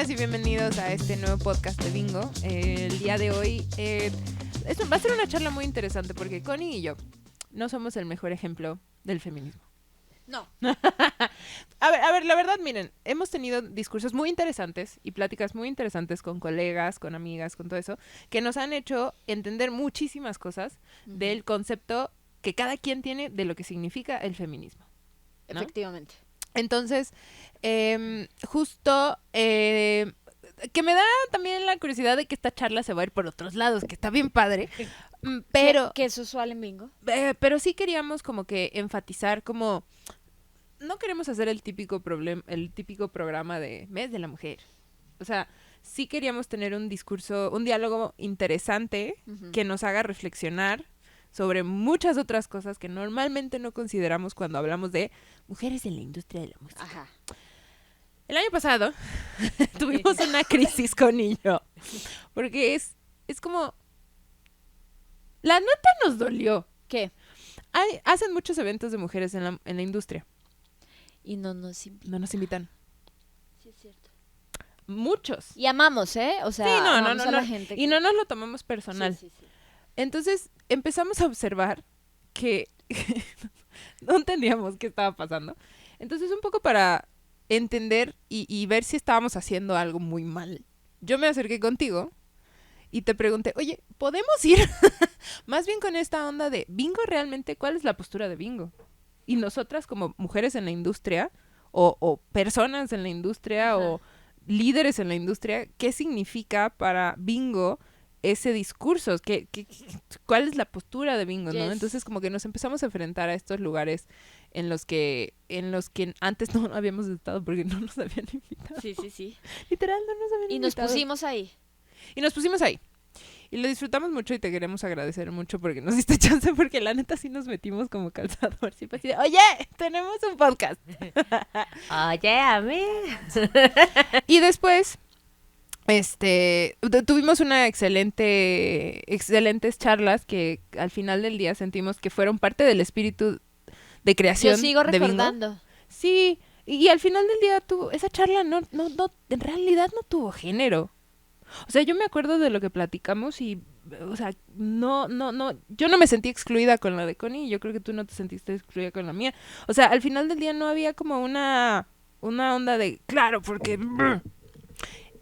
y bienvenidos a este nuevo podcast de Bingo. El día de hoy va a ser una charla muy interesante porque Connie y yo no somos el mejor ejemplo del feminismo. No. A ver, la verdad, miren, hemos tenido discursos muy interesantes y pláticas muy interesantes con colegas, con amigas, con todo eso, que nos han hecho entender muchísimas cosas del concepto que cada quien tiene de lo que significa el feminismo, ¿no? Efectivamente. Entonces, justo que me da también la curiosidad de que esta charla se va a ir por otros lados, que está bien padre, pero ¿Qué es usual en Bingo? pero sí queríamos como que enfatizar como no queremos hacer el típico programa de Mes de la Mujer. O sea, sí queríamos tener un discurso, un diálogo interesante que nos haga reflexionar sobre muchas otras cosas que normalmente no consideramos cuando hablamos de mujeres en la industria de la música. Ajá. El año pasado tuvimos una crisis con ello, porque es como... La neta nos dolió. ¿Qué? Hacen muchos eventos de mujeres en la industria. Y no nos invitan. No nos invitan. Sí, es cierto. Muchos. Y amamos, ¿eh? O sea, Sí, amamos a la gente. Y no nos lo tomamos personal. Sí. Entonces empezamos a observar que no entendíamos qué estaba pasando. Entonces un poco para entender y ver si estábamos haciendo algo muy mal. Yo me acerqué contigo y te pregunté, oye, ¿podemos ir más bien con esta onda de Bingo realmente? ¿Cuál es la postura de Bingo? Y nosotras como mujeres en la industria o personas en la industria o líderes en la industria, ¿qué significa para Bingo ese discurso? ¿Cuál es la postura de Bingo? ¿No? Entonces como que nos empezamos a enfrentar a estos lugares en los que antes no habíamos estado porque no nos habían invitado. Sí. Literal, no nos habían invitado. Y nos pusimos ahí. Y lo disfrutamos mucho y te queremos agradecer mucho porque nos diste chance, porque la neta sí nos metimos como calzador. Sí, pues, oye, tenemos un podcast. Oye, a mí. Y después, tuvimos una excelentes charlas que al final del día sentimos que fueron parte del espíritu de creación. Yo sigo de Bingo. recordando. Sí, y al final del día esa charla no, en realidad no tuvo género. O sea, yo me acuerdo de lo que platicamos y, o sea, no, yo no me sentí excluida con la de Connie y yo creo que tú no te sentiste excluida con la mía. O sea, al final del día no había como una onda de, claro, porque...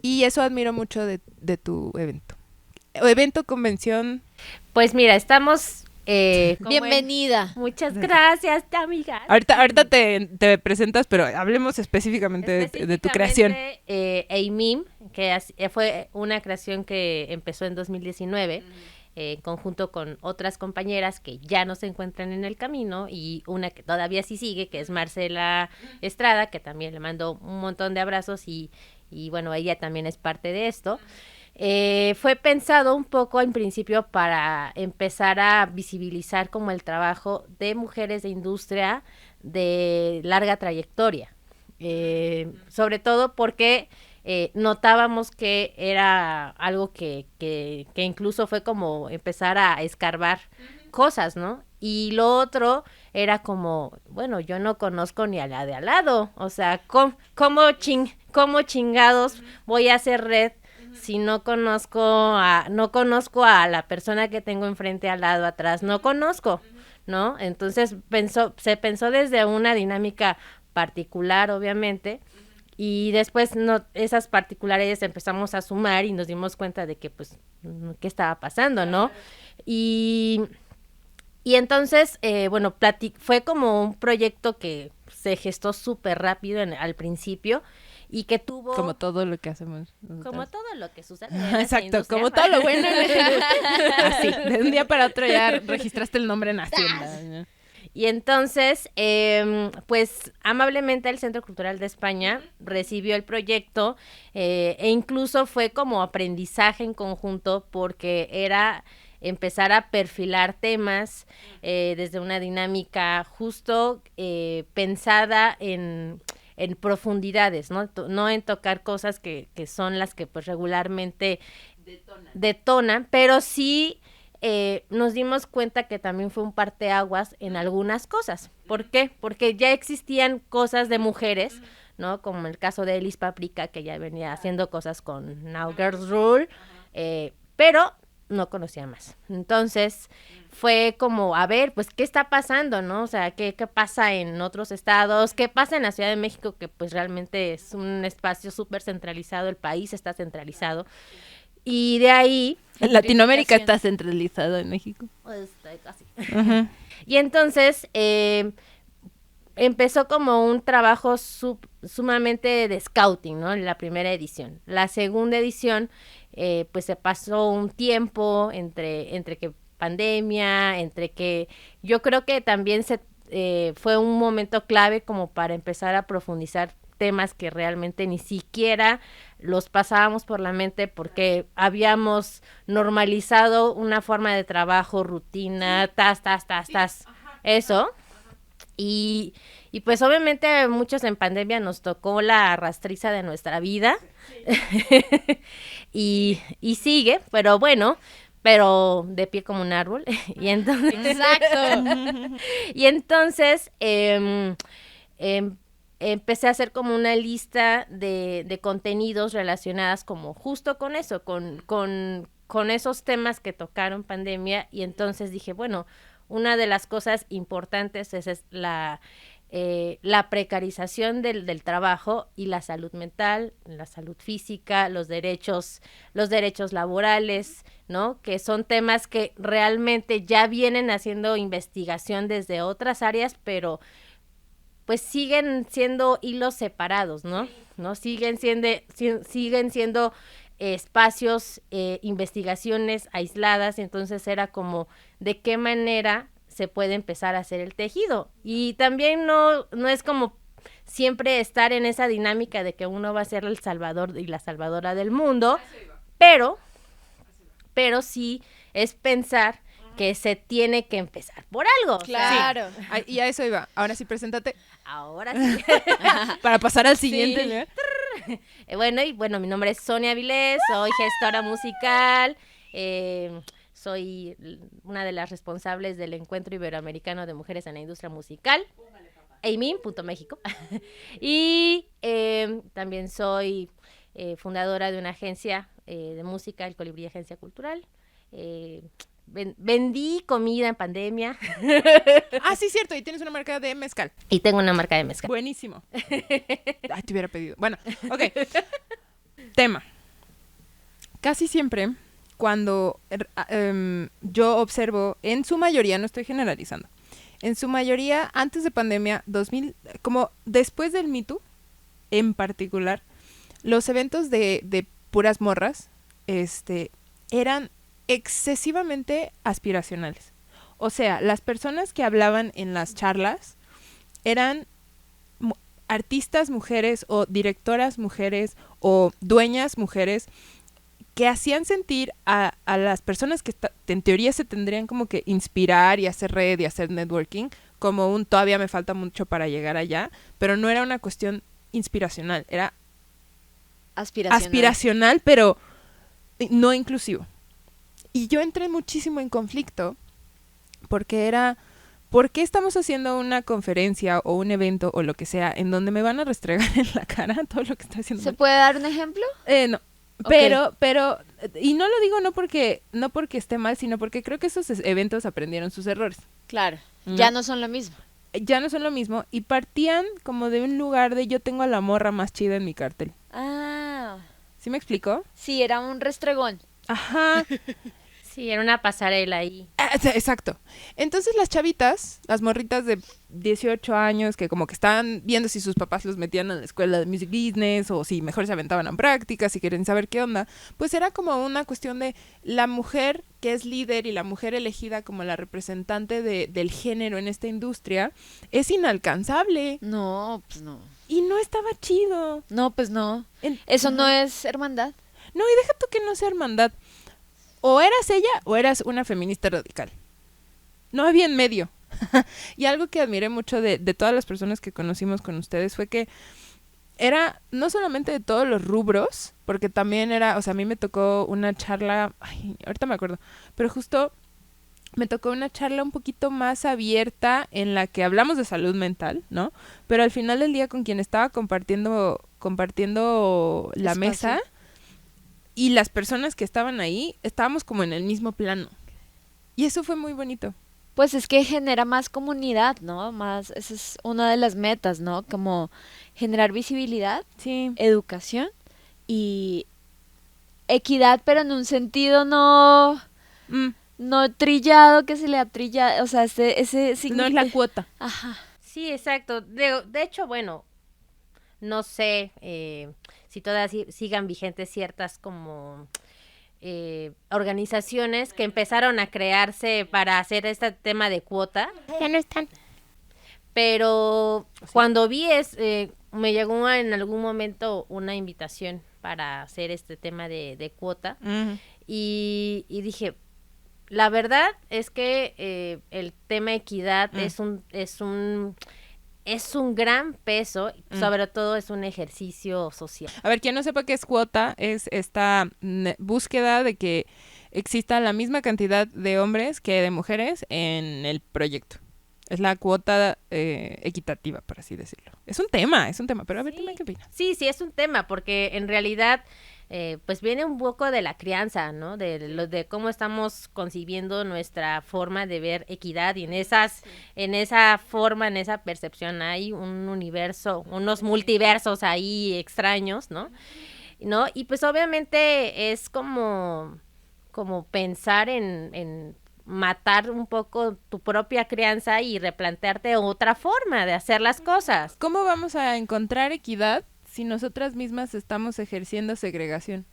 Y eso admiro mucho de tu evento. Evento, convención. Pues mira, estamos... Bienvenida. Muchas gracias, amiga. Ahorita te presentas, pero hablemos específicamente de tu creación. AIMIM, que fue una creación que empezó en 2019, en conjunto con otras compañeras que ya no se encuentran en el camino, y una que todavía sí sigue, que es Marcela Estrada, que también le mando un montón de abrazos, y bueno, ella también es parte de esto. Fue pensado un poco en principio para empezar a visibilizar como el trabajo de mujeres de industria de larga trayectoria, sobre todo porque notábamos que era algo que incluso fue como empezar a escarbar cosas, ¿no? Y lo otro era como, bueno, yo no conozco ni a la de al lado, o sea, ¿cómo chingados voy a hacer red si no conozco a la persona que tengo enfrente, al lado, atrás? No conozco, ¿no? Entonces se pensó desde una dinámica particular, obviamente, y después esas particularidades empezamos a sumar y nos dimos cuenta de que, pues, ¿qué estaba pasando, no? Y entonces, bueno, fue como un proyecto que se gestó súper rápido al principio, y que tuvo... Como todo lo que hacemos. Como todo lo que sucede. Exacto, como todo lo bueno. Así, de un día para otro ya registraste el nombre en Hacienda. Y entonces, pues amablemente el Centro Cultural de España recibió el proyecto, e incluso fue como aprendizaje en conjunto, porque era empezar a perfilar temas desde una dinámica justo pensada en profundidades, ¿no? No en tocar cosas que son las que pues regularmente detonan, pero sí nos dimos cuenta que también fue un parteaguas en algunas cosas. ¿Por qué? Porque ya existían cosas de mujeres, ¿no? Como el caso de Elis Paprika, que ya venía haciendo cosas con Now Girls Rule, pero no conocía más. Entonces fue como, a ver, pues, ¿qué está pasando, no? O sea, ¿qué pasa en otros estados? ¿Qué pasa en la Ciudad de México? Que pues realmente es un espacio súper centralizado, el país está centralizado. Y de ahí... En Latinoamérica está centralizado en México. Pues, casi. Uh-huh. Y entonces empezó como un trabajo sumamente de scouting, ¿no? En la primera edición. La segunda edición, pues se pasó un tiempo entre que pandemia, entre que yo creo que también fue un momento clave como para empezar a profundizar temas que realmente ni siquiera los pasábamos por la mente porque habíamos normalizado una forma de trabajo, rutina, eso. Y pues obviamente muchos en pandemia nos tocó la rastriza de nuestra vida y sigue, pero bueno, pero de pie como un árbol. Y entonces, Exacto. y entonces empecé a hacer como una lista de contenidos relacionadas como justo con eso, con esos temas que tocaron pandemia. Y entonces dije, bueno, una de las cosas importantes es la precarización del trabajo y la salud mental, la salud física, los derechos laborales, ¿no? Que son temas que realmente ya vienen haciendo investigación desde otras áreas, pero pues siguen siendo hilos separados, ¿no? ¿No? Siguen siendo espacios, investigaciones aisladas. Entonces era como, ¿de qué manera se puede empezar a hacer el tejido? Y también no es como siempre estar en esa dinámica de que uno va a ser el salvador y la salvadora del mundo, pero sí es pensar que se tiene que empezar por algo. Claro. Sí. Y a eso iba. Ahora sí, preséntate. Ahora sí. Para pasar al siguiente. Sí. Bueno, mi nombre es Sonia Avilés, soy gestora musical, soy una de las responsables del Encuentro Iberoamericano de Mujeres en la Industria Musical, AIMIM.México. Y también soy fundadora de una agencia de música, el Colibrí Agencia Cultural. Vendí comida en pandemia. Ah, sí, cierto. Y tienes una marca de mezcal. Y tengo una marca de mezcal. Buenísimo. Ay, te hubiera pedido. Bueno, ok. Tema. Casi siempre cuando yo observo, en su mayoría, no estoy generalizando, en su mayoría, antes de pandemia, como después del Me Too, en particular, los eventos de puras morras, eran excesivamente aspiracionales. O sea, las personas que hablaban en las charlas eran artistas mujeres o directoras mujeres o dueñas mujeres que hacían sentir a las personas que en teoría se tendrían como que inspirar y hacer red y hacer networking como todavía me falta mucho para llegar allá, pero no era una cuestión inspiracional, era aspiracional, pero no inclusivo. Y yo entré muchísimo en conflicto porque ¿por qué estamos haciendo una conferencia o un evento o lo que sea en donde me van a restregar en la cara todo lo que estoy haciendo? ¿Se puede dar un ejemplo? No. Okay. Pero, y no lo digo no porque esté mal, sino porque creo que esos eventos aprendieron sus errores. Claro, ya no son lo mismo. Ya no son lo mismo y partían como de un lugar de yo tengo a la morra más chida en mi cartel. Ah. ¿Sí me explico? Sí, era un restregón. Ajá. Sí, era una pasarela ahí. Exacto. Entonces las chavitas, las morritas de 18 años que como que estaban viendo si sus papás los metían en la escuela de music business o si mejor se aventaban a prácticas, si quieren saber qué onda, pues era como una cuestión de la mujer que es líder y la mujer elegida como la representante del género en esta industria es inalcanzable. No, pues no. Y no estaba chido. No, pues no. Eso no es hermandad. No, y deja tú que no sea hermandad. O eras ella o eras una feminista radical. No había en medio. Y algo que admiré mucho de todas las personas que conocimos con ustedes fue que era no solamente de todos los rubros, porque también era, o sea, a mí me tocó una charla, ay, ahorita me acuerdo, pero justo me tocó una charla un poquito más abierta en la que hablamos de salud mental, ¿no? Pero al final del día con quien estaba compartiendo la Espacio. mesa y las personas que estaban ahí, estábamos como en el mismo plano. Y eso fue muy bonito. Pues es que genera más comunidad, ¿no? Más, esa es una de las metas, ¿no? Como generar visibilidad, Sí. educación y equidad, pero en un sentido no, Mm, no trillado que se le ha trillado, o sea, ese no es la significa... cuota. Ajá. Sí, exacto. De hecho, bueno, no sé si todas sigan vigentes ciertas como organizaciones que empezaron a crearse para hacer este tema de cuota. Ya no están. Pero cuando vi me llegó en algún momento una invitación para hacer este tema de cuota y dije, la verdad es que el tema equidad es un gran peso, sobre todo es un ejercicio social. A ver, quien no sepa qué es cuota, es esta búsqueda de que exista la misma cantidad de hombres que de mujeres en el proyecto. Es la cuota equitativa, por así decirlo. Es un tema, pero a ver, dime qué opinas. Sí, es un tema, porque en realidad pues viene un poco de la crianza, ¿no? De cómo estamos concibiendo nuestra forma de ver equidad y en esa forma, en esa percepción hay un universo, unos multiversos ahí extraños, ¿no? Y pues obviamente es como pensar en matar un poco tu propia crianza y replantearte otra forma de hacer las cosas. ¿Cómo vamos a encontrar equidad si nosotras mismas estamos ejerciendo segregación?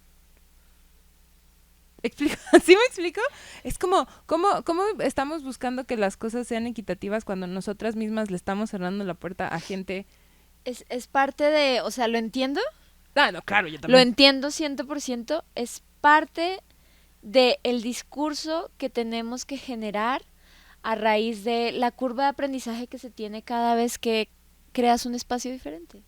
¿Sí me explico? Es como, ¿cómo estamos buscando que las cosas sean equitativas cuando nosotras mismas le estamos cerrando la puerta a gente? Es parte de, o sea, lo entiendo, Ah, no, claro, yo lo también. entiendo 100%, es parte del discurso que tenemos que generar a raíz de la curva de aprendizaje que se tiene cada vez que creas un espacio diferente.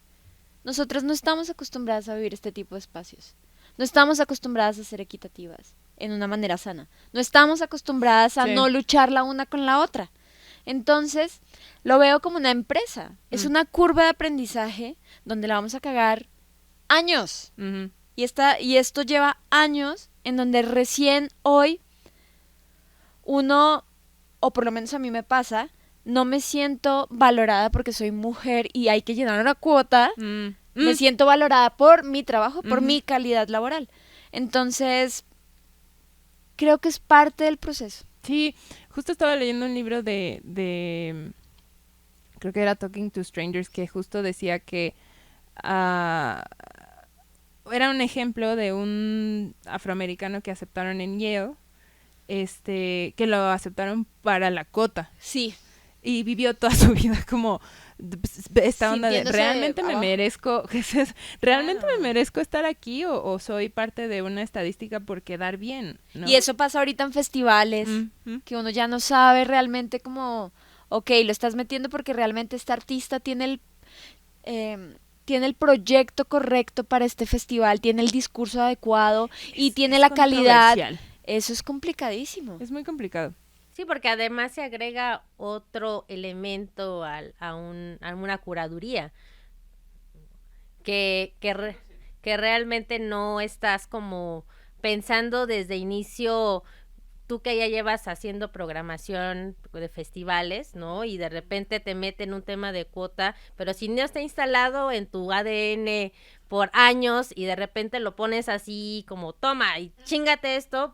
Nosotras no estamos acostumbradas a vivir este tipo de espacios. No estamos acostumbradas a ser equitativas en una manera sana. No estamos acostumbradas a Sí. no luchar la una con la otra. Entonces, lo veo como una empresa. Es una curva de aprendizaje donde la vamos a cagar años. Ujú. Y esto lleva años en donde recién hoy uno, o por lo menos a mí me pasa, no me siento valorada porque soy mujer y hay que llenar una cuota. Me siento valorada por mi trabajo, por mi calidad laboral. Entonces, creo que es parte del proceso. Sí, justo estaba leyendo un libro de creo que era Talking to Strangers, que justo decía que era un ejemplo de un afroamericano que aceptaron en Yale, que lo aceptaron para la cuota. Sí. Y vivió toda su vida como esta onda de Sintiéndose realmente me abajo. merezco, realmente Claro. me merezco estar aquí o soy parte de una estadística por quedar bien, ¿no? Y eso pasa ahorita en festivales, Ujú. que uno ya no sabe realmente cómo, ok, lo estás metiendo porque realmente este artista tiene el proyecto correcto para este festival, tiene el discurso adecuado y tiene Es la calidad. controversial. Eso es complicadísimo. Es muy complicado. Sí, porque además se agrega otro elemento a una curaduría que realmente no estás como pensando desde inicio, tú que ya llevas haciendo programación de festivales, ¿no? Y de repente te meten un tema de cuota, pero si no está instalado en tu ADN por años y de repente lo pones así como, toma y chíngate esto,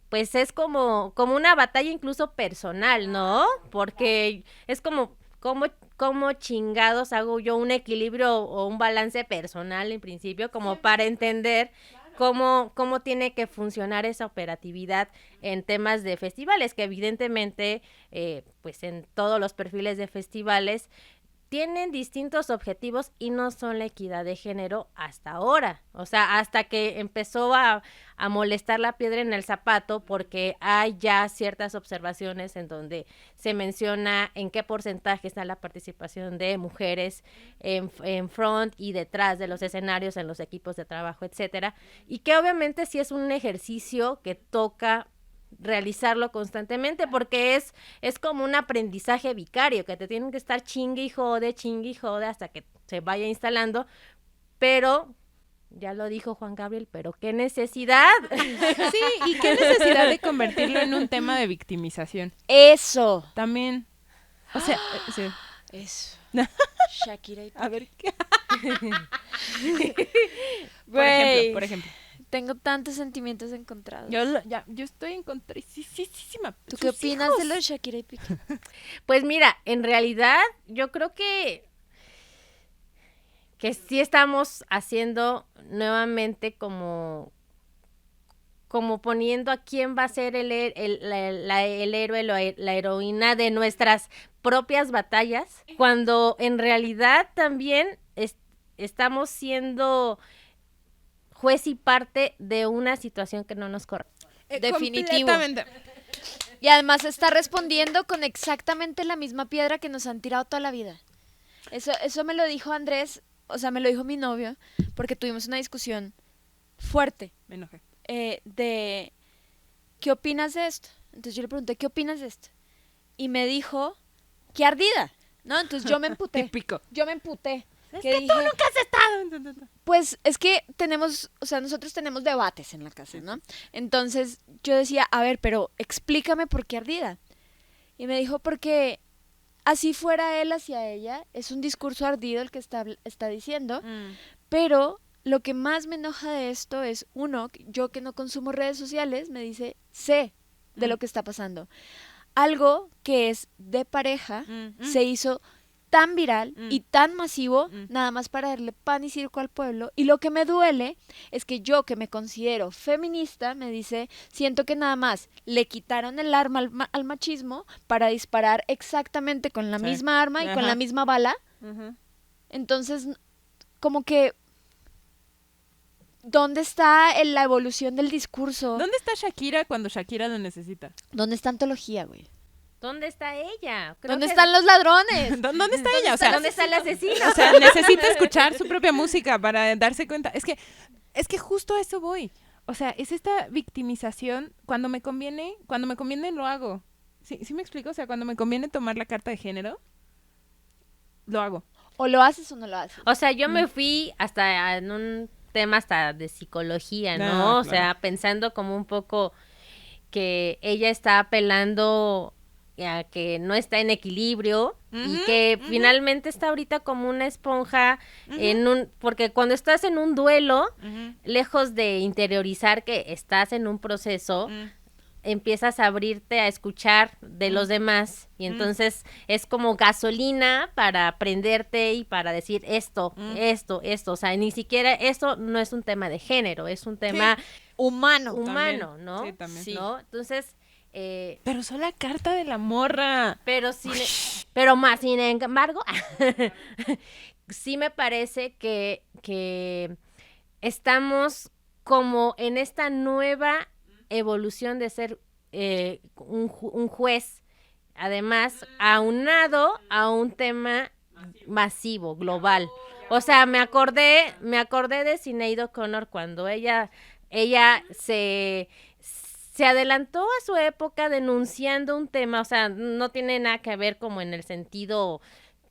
pues es como una batalla incluso personal, ¿no? Porque es como cómo chingados hago yo un equilibrio o un balance personal en principio, como para entender cómo tiene que funcionar esa operatividad en temas de festivales, que evidentemente, pues en todos los perfiles de festivales tienen distintos objetivos y no son la equidad de género hasta ahora. O sea, hasta que empezó a molestar la piedra en el zapato, porque hay ya ciertas observaciones en donde se menciona en qué porcentaje está la participación de mujeres en front y detrás de los escenarios, en los equipos de trabajo, etcétera. Y que obviamente sí es un ejercicio que toca realizarlo constantemente, porque es como un aprendizaje vicario, que te tienen que estar chingue y jode hasta que se vaya instalando, pero ya lo dijo Juan Gabriel, pero qué necesidad. Sí, y qué necesidad de convertirlo en un tema de victimización. Eso. También. O sea, sí. Eso. Shakira y A ver, ¿qué? Güey, Por ejemplo. tengo tantos sentimientos encontrados. Yo estoy encontradísima. ¿Tú qué opinas de lo de Shakira y Piqué? Pues mira, en realidad yo creo que sí estamos haciendo nuevamente como poniendo a quién va a ser el héroe, la heroína de nuestras propias batallas, cuando en realidad también estamos siendo juez y parte de una situación que no nos corresponde. Definitivo. Completamente. Y además está respondiendo con exactamente la misma piedra que nos han tirado toda la vida. Eso me lo dijo Andrés, o sea, me lo dijo mi novio, porque tuvimos una discusión fuerte Me enojé. de ¿qué opinas de esto? Entonces yo le pregunté, ¿qué opinas de esto? Y me dijo, ¡qué ardida! ¿No? Entonces yo me emputé. Típico. Yo me emputé. Es que que dije, tú nunca has estado. pues es que nosotros tenemos debates en la casa, ¿no? Entonces yo decía, a ver, pero explícame por qué ardida. Y me dijo, porque así fuera él hacia ella, es un discurso ardido el que está diciendo, pero lo que más me enoja de esto es, uno, yo que no consumo redes sociales, me dice, sé de lo que está pasando. Algo que es de pareja se hizo tan viral y tan masivo, nada más para darle pan y circo al pueblo. Y lo que me duele es que yo, que me considero feminista, me dice, siento que nada más le quitaron el arma al machismo para disparar exactamente con la misma arma y con la misma bala. Entonces, como que, ¿dónde está la evolución del discurso? ¿Dónde está Shakira cuando Shakira lo necesita? ¿Dónde está antología, güey? ¿Dónde está ella? ¿Dónde están los ladrones? ¿Dónde está ella? O sea, ¿Dónde está el asesino? o sea, necesita escuchar su propia música para darse cuenta. Es que justo a eso voy. O sea, es esta victimización. Cuando me conviene lo hago. ¿Sí me explico? O sea, cuando me conviene tomar la carta de género, lo hago. O lo haces o no lo haces. O sea, yo me fui hasta en un tema hasta de psicología, ¿no? Ah, O sea, pensando como un poco que ella está apelando a que no está en equilibrio y que finalmente está ahorita como una esponja porque cuando estás en un duelo, lejos de interiorizar que estás en un proceso, empiezas a abrirte a escuchar de los demás y entonces es como gasolina para prenderte y para decir esto, o sea, ni siquiera esto no es un tema de género, es un tema humano, ¿no? Sí, también. Sí. ¿No? Entonces, pero son la carta de la morra. pero sin embargo, sí me parece que estamos como en esta nueva evolución de ser un juez, además aunado a un tema masivo, global. O sea, me acordé de Sinéad O'Connor cuando ella se adelantó a su época denunciando un tema, o sea, no tiene nada que ver como en el sentido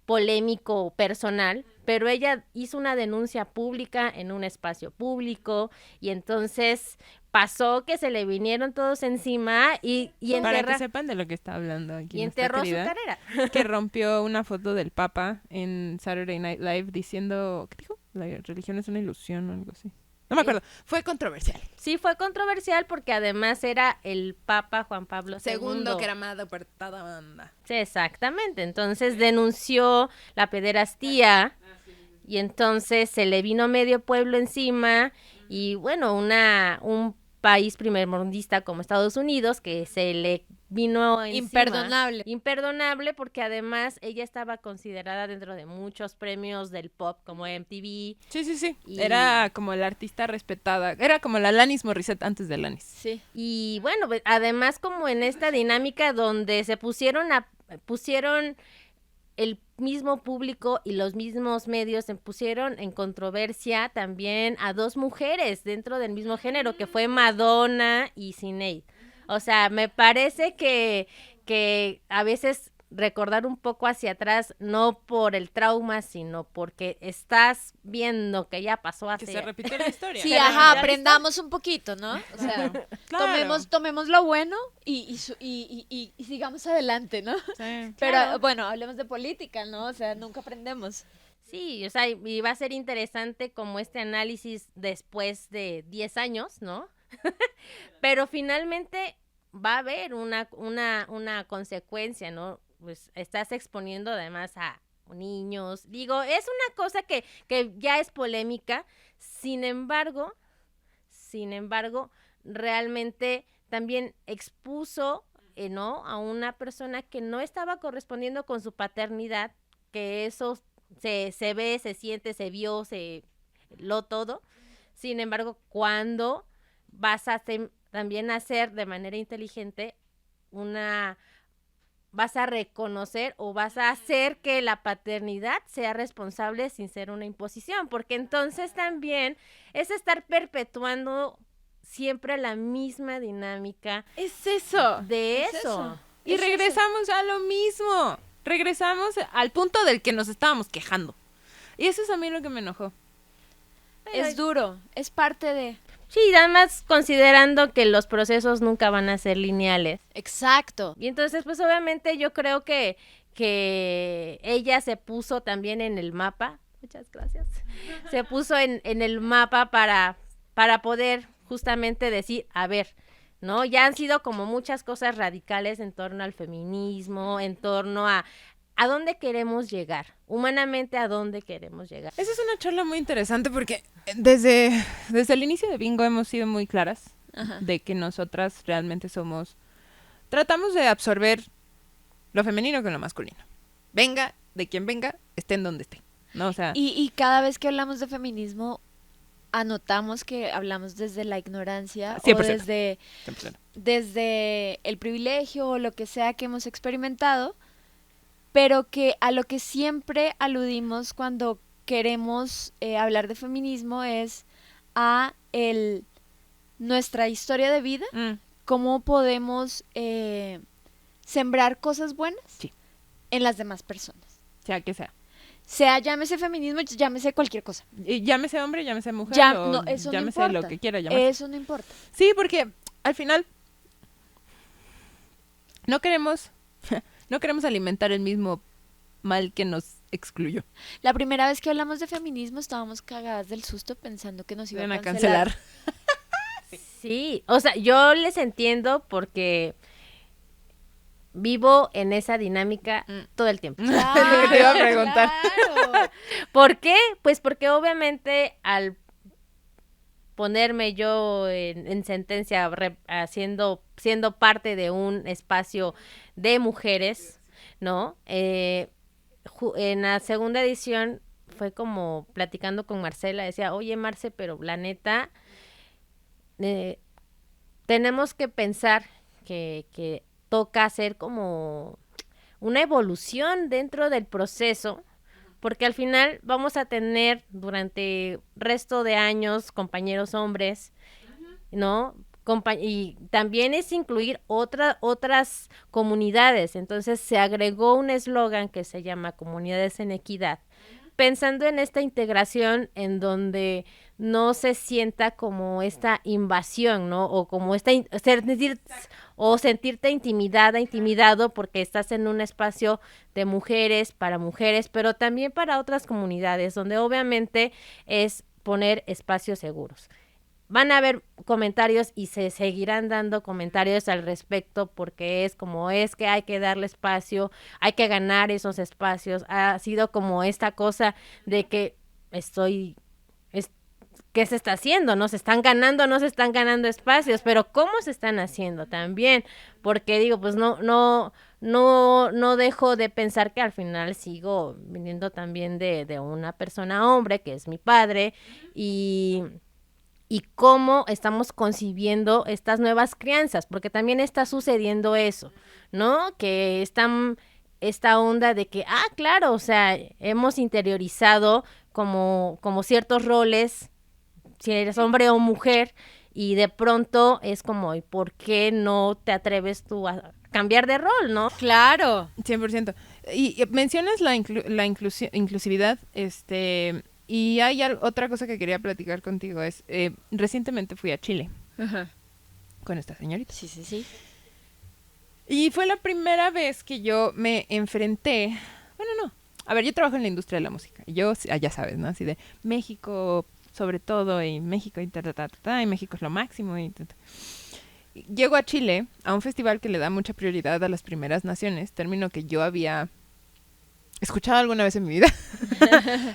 polémico personal, pero ella hizo una denuncia pública en un espacio público y entonces pasó que se le vinieron todos encima y para que sepan de lo que está hablando aquí. Y enterró su carrera. Que rompió una foto del Papa en Saturday Night Live diciendo, ¿qué dijo? La religión es una ilusión o algo así. No me acuerdo. Fue controversial. Sí, fue controversial porque además era el Papa Juan Pablo II. Que era más de toda banda. Sí, exactamente. Entonces denunció la pederastía y entonces se le vino medio pueblo encima y bueno, un país primermundista como Estados Unidos que se le vino encima. Imperdonable porque además ella estaba considerada dentro de muchos premios del pop como MTV. Sí. Era como la artista respetada. Era como la Alanis Morissette antes de Alanis. Sí. Y bueno, además como en esta dinámica donde se pusieron el mismo público y los mismos medios se pusieron en controversia también a dos mujeres dentro del mismo género, que fue Madonna y Sinéad. O sea, me parece que a veces recordar un poco hacia atrás, no por el trauma, sino porque estás viendo que ya pasó Que hace... se repitió la historia. Sí, Pero ajá, realidad aprendamos un poquito, ¿no? O sea, Claro. tomemos lo bueno y sigamos adelante, ¿no? Sí. Pero Claro. bueno, hablemos de política, ¿no? O sea, nunca aprendemos. Sí, o sea, y va a ser interesante como este análisis después de 10 años, ¿no? Pero finalmente va a haber una consecuencia, ¿no? Pues estás exponiendo además a niños. Digo, es una cosa que ya es polémica, sin embargo, realmente también expuso, ¿no? A una persona que no estaba correspondiendo con su paternidad, que eso se ve, se siente, se vio, lo todo. Sin embargo, cuando vas a también hacer de manera inteligente vas a reconocer o vas a hacer que la paternidad sea responsable sin ser una imposición, porque entonces también es estar perpetuando siempre la misma dinámica Es eso. de Es eso. eso. Y Es eso. regresamos a lo mismo. Regresamos al punto del que nos estábamos quejando. Y eso es a mí lo que me enojó. Es duro, es parte de... Sí, además considerando que los procesos nunca van a ser lineales. Exacto. Y entonces, pues obviamente yo creo que ella se puso también en el mapa, muchas gracias, se puso en el mapa para poder justamente decir, a ver, ¿no? Ya han sido como muchas cosas radicales en torno al feminismo, en torno a dónde queremos llegar, humanamente a dónde queremos llegar. Esa es una charla muy interesante porque desde el inicio de Bingo hemos sido muy claras Ajá. de que nosotras realmente tratamos de absorber lo femenino con lo masculino. Venga, de quien venga, esté en donde esté. ¿No? O sea, Y cada vez que hablamos de feminismo, anotamos que hablamos desde la ignorancia 100%. o desde 100%. desde el privilegio o lo que sea que hemos experimentado, pero que a lo que siempre aludimos cuando queremos hablar de feminismo es a nuestra historia de vida, cómo podemos sembrar cosas buenas Sí. en las demás personas. Sea que sea. Sea llámese feminismo, llámese cualquier cosa. Y llámese hombre, llámese mujer, No, eso no llámese importa. lo que quiera llamarse. Eso no importa. Sí, porque al final no queremos alimentar el mismo mal que nos excluyó. La primera vez que hablamos de feminismo estábamos cagadas del susto pensando que nos iban Iban a a cancelar. Sí, o sea, yo les entiendo porque vivo en esa dinámica todo el tiempo. Claro, Lo que te iba a preguntar. claro. ¿Por qué? Pues porque obviamente al ponerme yo en sentencia siendo parte de un espacio de mujeres, ¿no? En la segunda edición fue como platicando con Marcela, decía, oye Marce, pero la neta, tenemos que pensar que toca hacer como una evolución dentro del proceso, porque al final vamos a tener durante resto de años compañeros hombres, ¿no? Y también es incluir otras comunidades. Entonces se agregó un eslogan que se llama Comunidades en Equidad, pensando en esta integración en donde no se sienta como esta invasión, ¿no? O como sentirte intimidado porque estás en un espacio de mujeres, para mujeres, pero también para otras comunidades, donde obviamente es poner espacios seguros. Van a haber comentarios y se seguirán dando comentarios al respecto porque es que hay que darle espacio, hay que ganar esos espacios. Ha sido como esta cosa de que ¿qué se está haciendo? ¿No se están ganando espacios? Pero ¿cómo se están haciendo también? Porque digo, pues no dejo de pensar que al final sigo viniendo también de una persona hombre, que es mi padre, y cómo estamos concibiendo estas nuevas crianzas, porque también está sucediendo eso, ¿no? Que están esta onda de que, claro, o sea, hemos interiorizado como ciertos roles, si eres hombre o mujer, y de pronto es como, ¿y por qué no te atreves tú a cambiar de rol, no? Claro. 100%. Y mencionas la inclusividad, y hay otra cosa que quería platicar contigo, es, recientemente fui a Chile Ajá. con esta señorita. Sí, sí, sí. Y fue la primera vez que yo me enfrenté, bueno, no, a ver, yo trabajo en la industria de la música, y yo, ya sabes, ¿no? Así de México, sobre todo, y México, y y México es lo máximo, y llego a Chile, a un festival que le da mucha prioridad a las primeras naciones, término que yo había escuchado alguna vez en mi vida,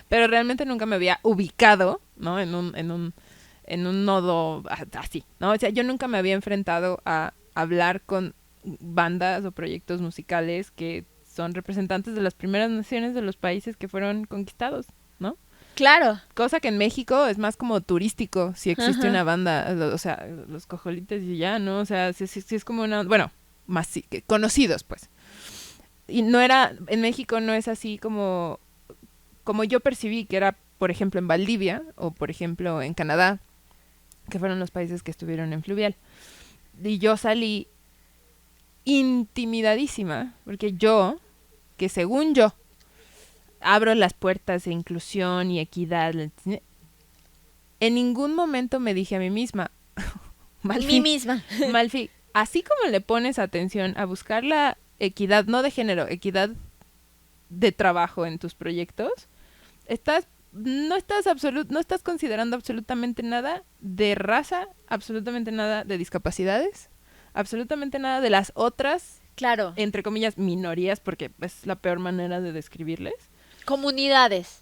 pero realmente nunca me había ubicado, ¿no? En un nodo así, ¿no? O sea, yo nunca me había enfrentado a hablar con bandas o proyectos musicales que son representantes de las primeras naciones de los países que fueron conquistados, ¿no? Claro. Cosa que en México es más como turístico, si existe Ajá. una banda, o sea, los cojolites y ya, ¿no? O sea, sí es como una, bueno, más sí, conocidos, pues. Y no era, en México no es así como yo percibí que era, por ejemplo, en Valdivia o, por ejemplo, en Canadá, que fueron los países que estuvieron en Fluvial. Y yo salí intimidadísima, porque yo, que según yo, abro las puertas de inclusión y equidad, en ningún momento me dije a mí misma, Mí misma. Malfi, así como le pones atención a buscar la equidad, no de género, equidad de trabajo en tus proyectos, no estás considerando absolutamente nada de raza, absolutamente nada de discapacidades, absolutamente nada de las otras, Claro. entre comillas, minorías, porque es la peor manera de describirles. Comunidades.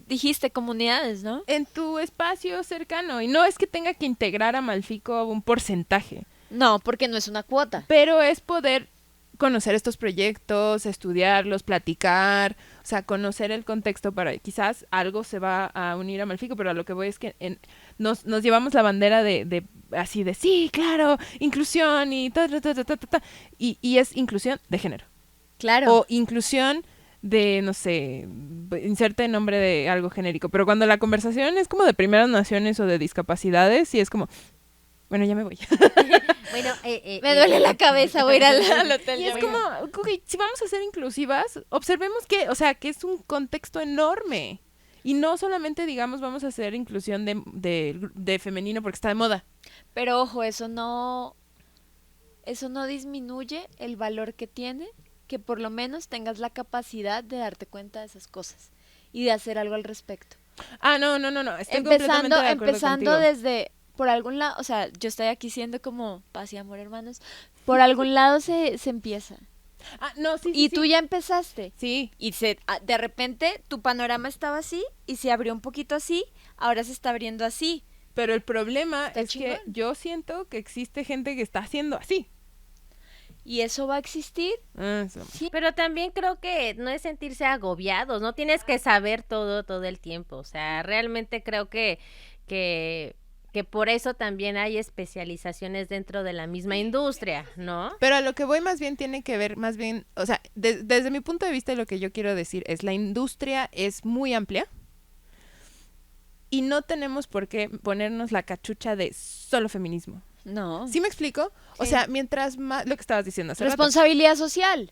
Dijiste comunidades, ¿no? En tu espacio cercano. Y no es que tenga que integrar a Malfico a un porcentaje, No, porque no es una cuota. pero es poder conocer estos proyectos, estudiarlos, platicar, o sea, conocer el contexto para quizás algo se va a unir a Malfico, pero a lo que voy es que nos llevamos la bandera de así de sí, claro, inclusión y y es inclusión de género. Claro. O inclusión de, no sé, inserte nombre de algo genérico, pero cuando la conversación es como de primeras naciones o de discapacidades, sí es como, bueno, ya me voy. Bueno, Me duele la cabeza, voy a ir al hotel. Y es como, ok, si vamos a ser inclusivas, observemos que, o sea, que es un contexto enorme. Y no solamente, digamos, vamos a hacer inclusión de femenino porque está de moda. Pero ojo, eso no disminuye el valor que tiene que por lo menos tengas la capacidad de darte cuenta de esas cosas y de hacer algo al respecto. Ah, no, estoy completamente de acuerdo Empezando contigo. desde, por algún lado, o sea, yo estoy aquí siendo como paz y amor, hermanos, por algún lado se empieza. Ah, no, sí, Y tú ya empezaste. Sí. Y de repente tu panorama estaba así y se abrió un poquito así, ahora se está abriendo así. Pero el problema Está es chingón. que yo siento que existe gente que está haciendo así. ¿Y eso va a existir? Eso. Sí. pero también creo que no es sentirse agobiados, no tienes que saber todo el tiempo, o sea, realmente creo que por eso también hay especializaciones dentro de la misma industria, ¿no? Pero a lo que voy más bien tiene que ver, más bien, o sea, desde mi punto de vista lo que yo quiero decir es la industria es muy amplia y no tenemos por qué ponernos la cachucha de solo feminismo. No. ¿Sí me explico? O Sí. sea, mientras más, lo que estabas diciendo hace rato. Responsabilidad social.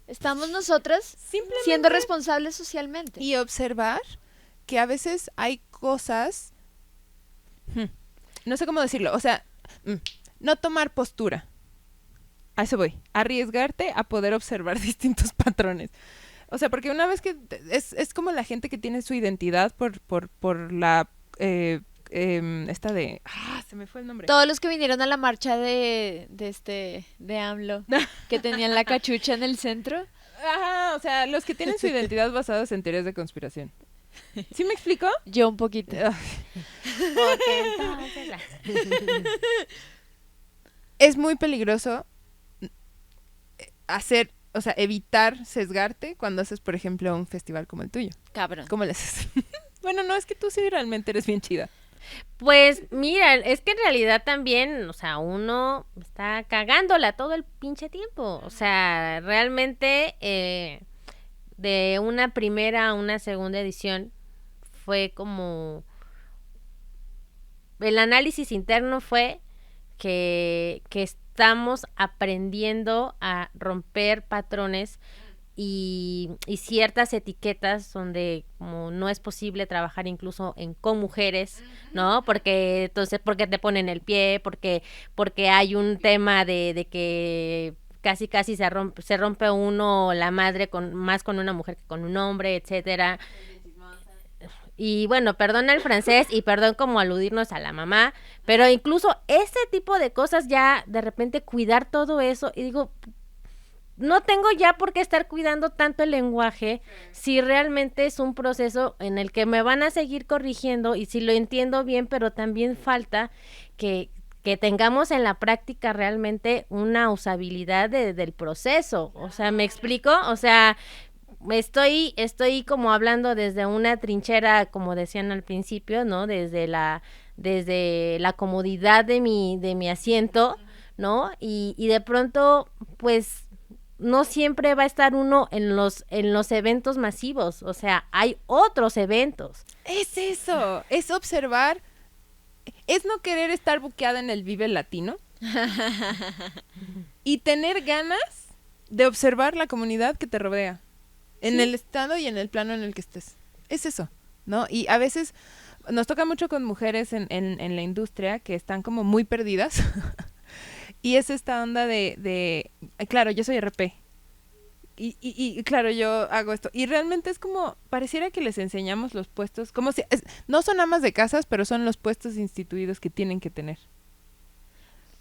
Estamos nosotras Simplemente siendo responsables socialmente. y observar que a veces hay cosas, no sé cómo decirlo, o sea, no tomar postura. A eso voy, arriesgarte a poder observar distintos patrones. O sea, porque una vez que es como la gente que tiene su identidad por la esta de se me fue el nombre. Todos los que vinieron a la marcha de AMLO, que tenían la cachucha en el centro. Ajá, o sea, los que tienen su identidad basadas en teorías de conspiración. ¿Sí me explico? Yo un poquito. Porque entonces Es muy peligroso hacer, o sea, evitar sesgarte cuando haces, por ejemplo, un festival como el tuyo. Cabrón. ¿Cómo le haces? Bueno, no, es que tú sí realmente eres bien chida. Pues mira, es que en realidad también, o sea, uno está cagándola todo el pinche tiempo. O sea, realmente de una primera a una segunda edición fue como el análisis interno fue que estamos aprendiendo a romper patrones y ciertas etiquetas donde como no es posible trabajar incluso con mujeres, ¿no? Porque entonces porque te ponen el pie, porque hay un tema de que casi se rompe uno la madre más con una mujer que con un hombre, etcétera. Y bueno, perdón el francés y perdón como aludirnos a la mamá, pero incluso ese tipo de cosas ya de repente cuidar todo eso y digo, no tengo ya por qué estar cuidando tanto el lenguaje si realmente es un proceso en el que me van a seguir corrigiendo y si lo entiendo bien, pero también falta que tengamos en la práctica realmente una usabilidad del proceso. O sea, ¿me explico? O sea, estoy como hablando desde una trinchera, como decían al principio, ¿no? Desde la comodidad de mi asiento, ¿no? Y de pronto, pues no siempre va a estar uno en los eventos masivos, o sea, hay otros eventos. Es eso, es observar, es no querer estar buqueada en el Vive Latino y tener ganas de observar la comunidad que te rodea, en el estado y en el plano en el que estés. Es eso, ¿no? Y a veces nos toca mucho con mujeres en la industria que están como muy perdidas. Y es esta onda de claro, yo soy RP. Y claro, yo hago esto. Y realmente es como, pareciera que les enseñamos los puestos, como si, no son amas de casas, pero son los puestos instituidos que tienen que tener.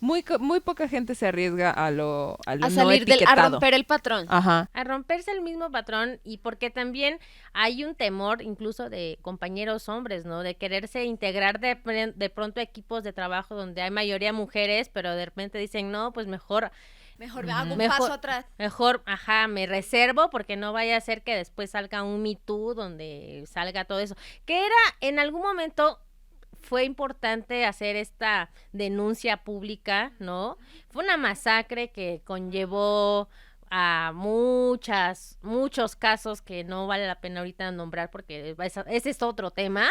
Muy poca gente se arriesga a lo no salir etiquetado. a romper el patrón. Ajá. A romperse el mismo patrón y porque también hay un temor incluso de compañeros hombres, ¿no? De quererse integrar de pronto a equipos de trabajo donde hay mayoría mujeres, pero de repente dicen, no, pues mejor me hago un paso atrás. Mejor, me reservo porque no vaya a ser que después salga un Me Too donde salga todo eso. Que era en algún momento... Fue importante hacer esta denuncia pública, ¿no? Fue una masacre que conllevó a muchos casos que no vale la pena ahorita nombrar porque ese es otro tema,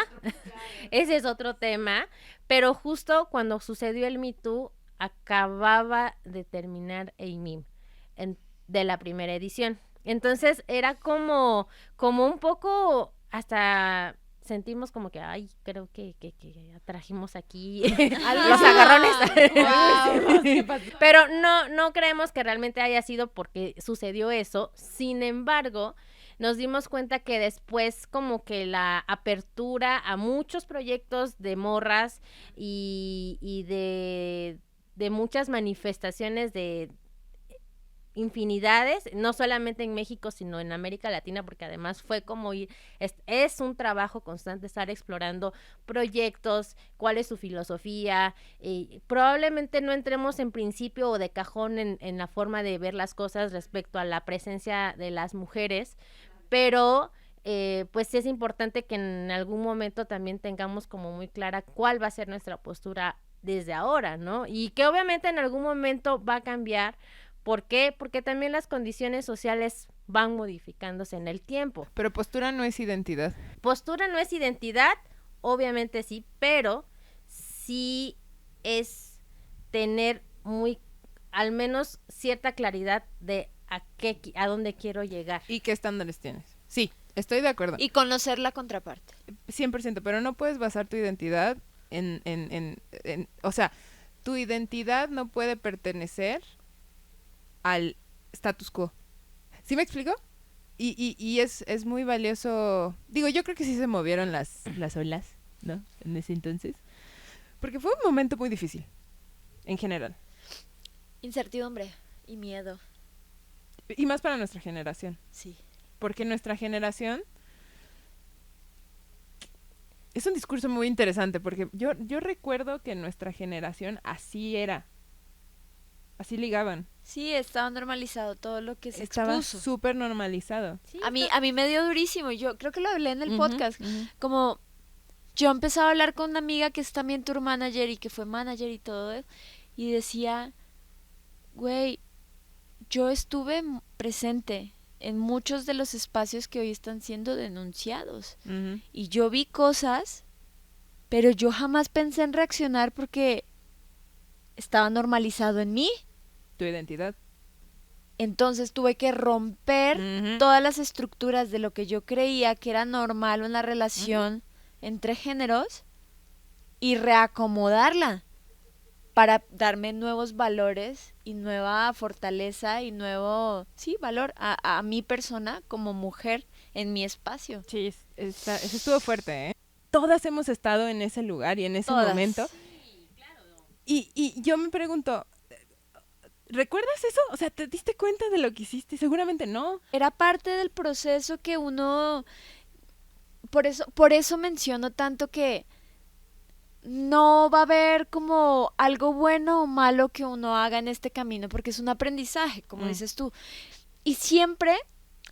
ese es otro tema, pero justo cuando sucedió el Me Too, acababa de terminar AIMIM de la primera edición. Entonces era como un poco hasta... sentimos como que, ay, creo que trajimos aquí los agarrones. Wow. Pero no creemos que realmente haya sido porque sucedió eso. Sin embargo, nos dimos cuenta que después como que la apertura a muchos proyectos de morras y de muchas manifestaciones de infinidades, no solamente en México, sino en América Latina, porque además fue como es un trabajo constante estar explorando proyectos, cuál es su filosofía, probablemente no entremos en principio o de cajón en la forma de ver las cosas respecto a la presencia de las mujeres, pero pues sí es importante que en algún momento también tengamos como muy clara cuál va a ser nuestra postura desde ahora, ¿no? Y que obviamente en algún momento va a cambiar. ¿Por qué? Porque también las condiciones sociales van modificándose en el tiempo. Pero postura no es identidad. Postura no es identidad, obviamente sí, pero sí es tener al menos cierta claridad de a dónde quiero llegar. ¿Y qué estándares tienes? Sí, estoy de acuerdo. Y conocer la contraparte. 100%, pero no puedes basar tu identidad o sea, tu identidad no puede pertenecer al status quo. ¿Sí me explico? Y es muy valioso. Digo, yo creo que sí se movieron las olas, ¿no? En ese entonces. Porque fue un momento muy difícil, en general. Incertidumbre y miedo. Y más para nuestra generación. Sí. Porque nuestra generación... Es un discurso muy interesante, porque yo recuerdo que nuestra generación así era. Así ligaban. Sí, estaba normalizado todo lo que se Estaba expuso. súper normalizado. Sí, a mí me dio durísimo. Yo creo que lo hablé en el podcast. Como yo empezaba a hablar con una amiga que es también tour manager y que fue manager y todo. Y decía, güey, yo estuve presente en muchos de los espacios que hoy están siendo denunciados. Y yo vi cosas, pero yo jamás pensé en reaccionar porque estaba normalizado en mí. Tu identidad. Entonces tuve que romper Ujú. todas las estructuras de lo que yo creía que era normal una relación entre géneros y reacomodarla para darme nuevos valores y nueva fortaleza y nuevo, sí, valor a mi persona como mujer en mi espacio. Sí, eso estuvo fuerte, ¿eh? Todas hemos estado en ese lugar y en ese Todas. momento. Y yo me pregunto, ¿recuerdas eso? O sea, ¿te diste cuenta de lo que hiciste? Seguramente no. Era parte del proceso que uno, por eso menciono tanto que no va a haber como algo bueno o malo que uno haga en este camino, porque es un aprendizaje, como dices tú, y siempre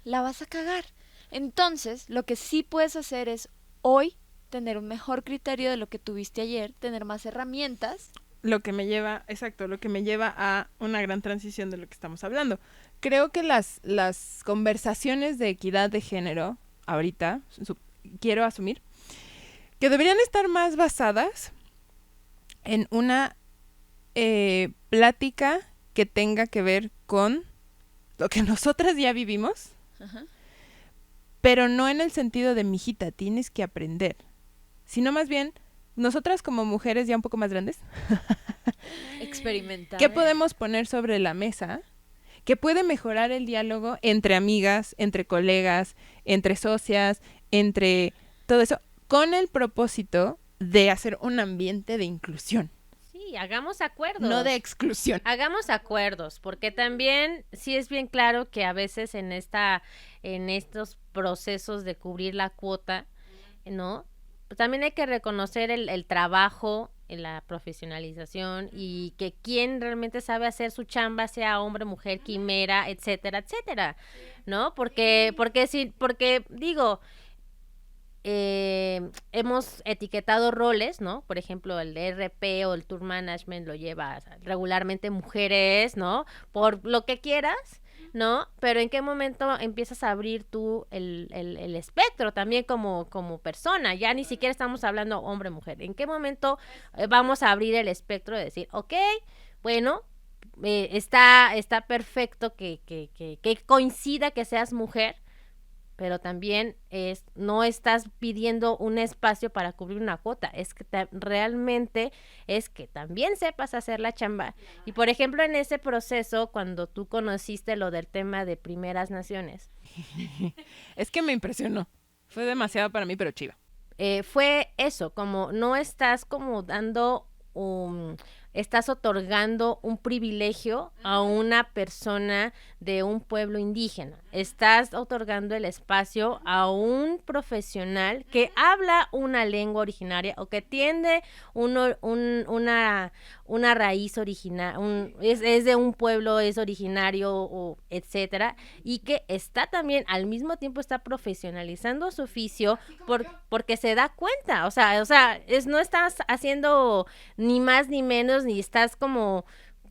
la vas a cagar. Entonces, lo que sí puedes hacer es hoy tener un mejor criterio de lo que tuviste ayer, tener más herramientas. Lo que me lleva a una gran transición de lo que estamos hablando. Creo que las conversaciones de equidad de género, ahorita, quiero asumir, que deberían estar más basadas en una plática que tenga que ver con lo que nosotras ya vivimos, Ajá. pero no en el sentido de, mijita, tienes que aprender, sino más bien, nosotras como mujeres ya un poco más grandes, Experimentar. ¿qué podemos poner sobre la mesa que puede mejorar el diálogo entre amigas, entre colegas, entre socias, entre todo eso, con el propósito de hacer un ambiente de inclusión? Sí, hagamos acuerdos. No de exclusión. Hagamos acuerdos, porque también sí es bien claro que a veces en estos procesos de cubrir la cuota, ¿no? Pues también hay que reconocer el trabajo, la profesionalización y que quien realmente sabe hacer su chamba, sea hombre, mujer, quimera, etcétera, etcétera, ¿no? Porque digo, hemos etiquetado roles, ¿no? Por ejemplo, el RP o el Tour Management lo lleva regularmente mujeres, ¿no? Por lo que quieras, ¿no? Pero ¿en qué momento empiezas a abrir tú el espectro también como persona? Ya ni siquiera estamos hablando hombre-mujer. ¿En qué momento vamos a abrir el espectro de decir, ok, bueno, está perfecto que coincida que seas mujer, pero también no estás pidiendo un espacio para cubrir una cuota, es que realmente es que también sepas hacer la chamba. Y por ejemplo, en ese proceso, cuando tú conociste lo del tema de Primeras Naciones, Es que me impresionó. Fue demasiado para mí, pero chiva. fue eso, como no estás como estás otorgando un privilegio a una persona de un pueblo indígena. Estás otorgando el espacio a un profesional que habla una lengua originaria o que tiene una raíz original, es de un pueblo, es originario, o etcétera, y que está también, al mismo tiempo está profesionalizando su oficio porque se da cuenta, o sea, no estás haciendo ni más ni menos, ni estás como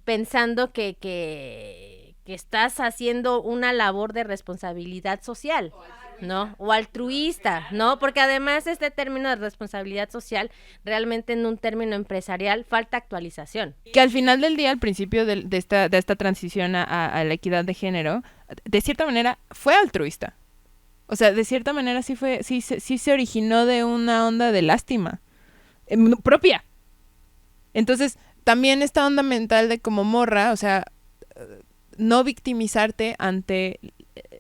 pensando que estás haciendo una labor de responsabilidad social, ¿no? O altruista, ¿no? Porque además este término de responsabilidad social, realmente en un término empresarial, falta actualización. Que al final del día, al principio de esta transición a la equidad de género, de cierta manera fue altruista. O sea, de cierta manera sí se originó de una onda de lástima propia. Entonces, también esta onda mental de como morra, o sea, no victimizarte ante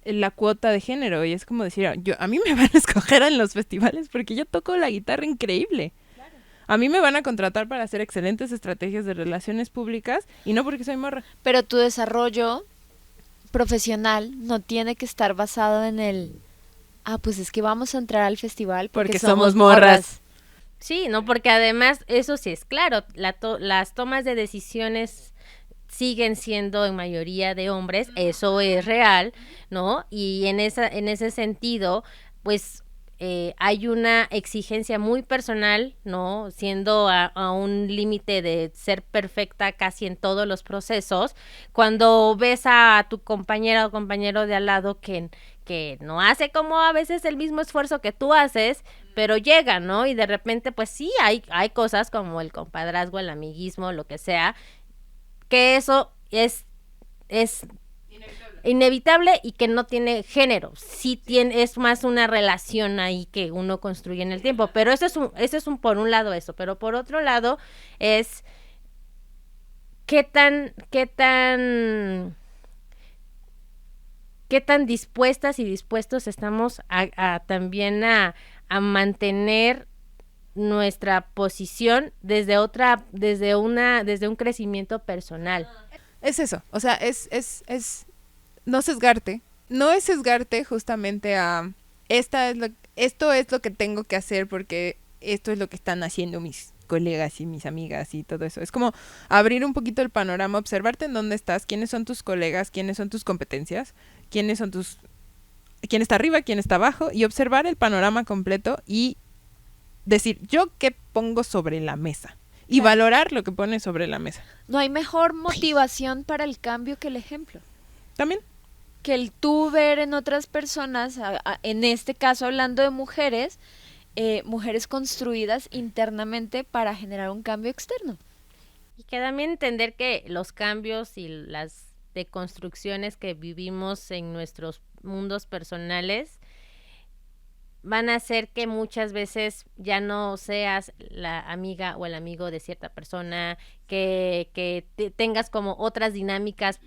la cuota de género. Y es como decir, a mí me van a escoger en los festivales porque yo toco la guitarra increíble. Claro. A mí me van a contratar para hacer excelentes estrategias de relaciones públicas y no porque soy morra. Pero tu desarrollo profesional no tiene que estar basado en pues es que vamos a entrar al festival porque somos morras. Sí, no, porque además eso sí es claro, las tomas de decisiones siguen siendo en mayoría de hombres, eso es real, ¿no? Y en ese sentido, pues hay una exigencia muy personal, ¿no? Siendo a un límite de ser perfecta casi en todos los procesos. Cuando ves a tu compañera o compañero de al lado que que no hace como a veces el mismo esfuerzo que tú haces, pero llega, ¿no? Y de repente, pues sí, hay cosas como el compadrazgo, el amiguismo, lo que sea, que eso es inevitable y que no tiene género. Sí tiene, es más una relación ahí que uno construye en el tiempo. Pero eso es un por un lado eso. Pero por otro lado es qué tan dispuestas y dispuestos estamos también a mantener nuestra posición desde un crecimiento personal. Es eso, o sea, es no sesgarte. No es sesgarte justamente a esto es lo que tengo que hacer porque esto es lo que están haciendo mis colegas y mis amigas y todo eso. Es como abrir un poquito el panorama, observarte en dónde estás, quiénes son tus colegas, quiénes son tus competencias, quién está arriba, quién está abajo, y observar el panorama completo y decir, ¿yo qué pongo sobre la mesa? Y valorar lo que pones sobre la mesa. No hay mejor motivación para el cambio que el ejemplo. También. Que el tú ver en otras personas, en este caso hablando de mujeres, mujeres construidas internamente para generar un cambio externo. Y que también entender que los cambios y las deconstrucciones que vivimos en nuestros mundos personales van a hacer que muchas veces ya no seas la amiga o el amigo de cierta persona, que tengas como otras dinámicas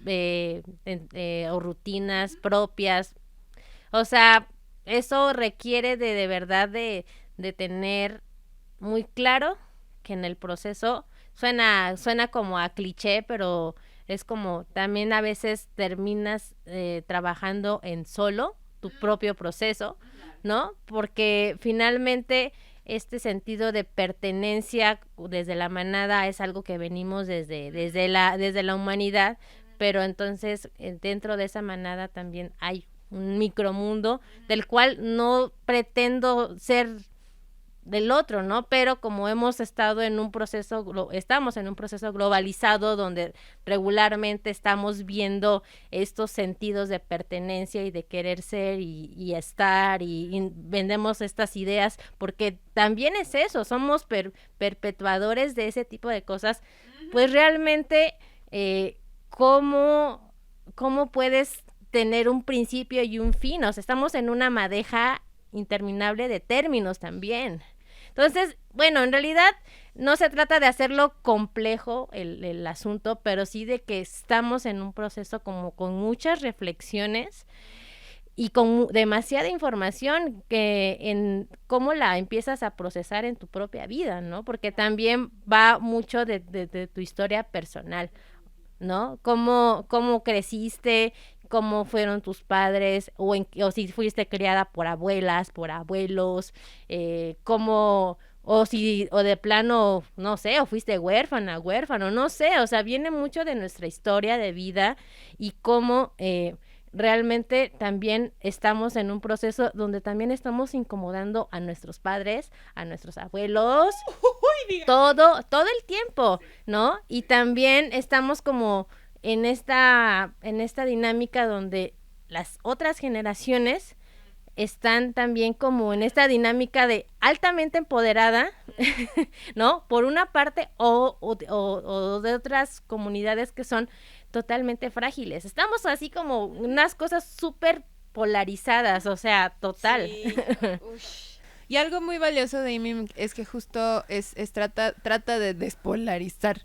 o rutinas propias. O sea, eso requiere de verdad de tener muy claro que en el proceso suena como a cliché, pero es como también a veces terminas trabajando en solo tu propio proceso, ¿no? Porque finalmente este sentido de pertenencia desde la manada es algo que venimos desde la humanidad, pero entonces dentro de esa manada también hay un micromundo del cual no pretendo ser del otro, ¿no? Pero como estamos en un proceso globalizado donde regularmente estamos viendo estos sentidos de pertenencia y de querer ser y estar y vendemos estas ideas, porque también es eso, somos perpetuadores de ese tipo de cosas, pues realmente ¿cómo puedes tener un principio y un fin? O sea, estamos en una madeja interminable de términos también. Entonces, bueno, en realidad no se trata de hacerlo complejo el asunto, pero sí de que estamos en un proceso como con muchas reflexiones y con demasiada información que en cómo la empiezas a procesar en tu propia vida, ¿no? Porque también va mucho de tu historia personal, ¿no? Cómo creciste, cómo fueron tus padres, o si fuiste criada por abuelas, por abuelos, o de plano, no sé, o fuiste huérfano, no sé, o sea, viene mucho de nuestra historia de vida y cómo realmente también estamos en un proceso donde también estamos incomodando a nuestros padres, a nuestros abuelos, todo el tiempo, ¿no? Y también estamos como en esta dinámica donde las otras generaciones están también como en esta dinámica de altamente empoderada, ¿no? Por una parte, o de otras comunidades que son totalmente frágiles. Estamos así como unas cosas súper polarizadas, o sea, total. Sí. Y algo muy valioso de Amy es que justo trata de despolarizar